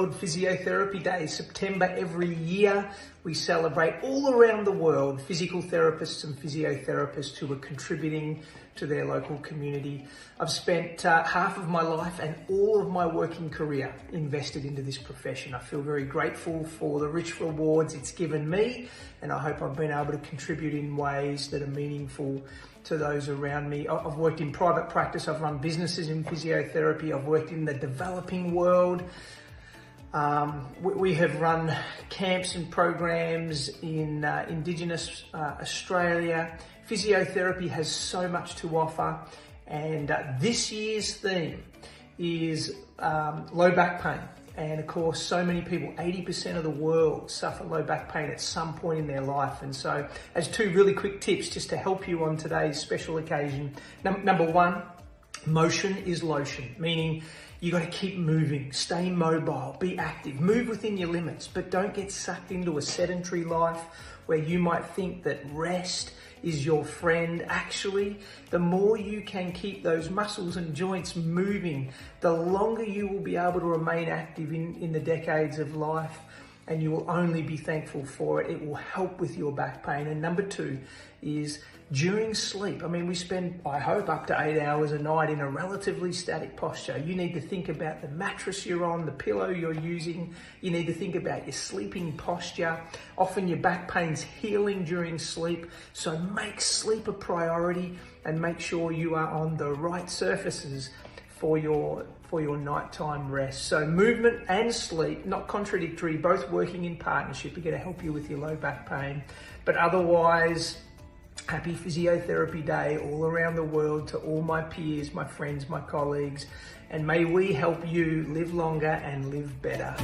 World Physiotherapy Day, September every year. We celebrate all around the world physical therapists and physiotherapists who are contributing to their local community. I've spent half of my life and all of my working career invested into this profession. I feel very grateful for the rich rewards it's given me, and I hope I've been able to contribute in ways that are meaningful to those around me. I've worked in private practice, I've run businesses in physiotherapy, I've worked in the developing world. We have run camps and programs in Indigenous Australia. Physiotherapy has so much to offer, and this year's theme is low back pain. And of course, so many people, 80% of the world, suffer low back pain at some point in their life. And so, as two really quick tips just to help you on today's special occasion. Number one, motion is lotion, meaning you got to keep moving, stay mobile, be active, move within your limits, but don't get sucked into a sedentary life where you might think that rest is your friend. Actually, the more you can keep those muscles and joints moving, the longer you will be able to remain active in the decades of life, and you will only be thankful for it. It will help with your back pain. And number two is during sleep. I mean, we spend, I hope, up to 8 hours a night in a relatively static posture. You need to think about the mattress you're on, the pillow you're using. You need to think about your sleeping posture. Often your back pain's healing during sleep. So make sleep a priority and make sure you are on the right surfaces for your nighttime rest. So movement and sleep, not contradictory, both working in partnership, are going to help you with your low back pain. But otherwise, happy Physiotherapy Day all around the world to all my peers, my friends, my colleagues, and may we help you live longer and live better.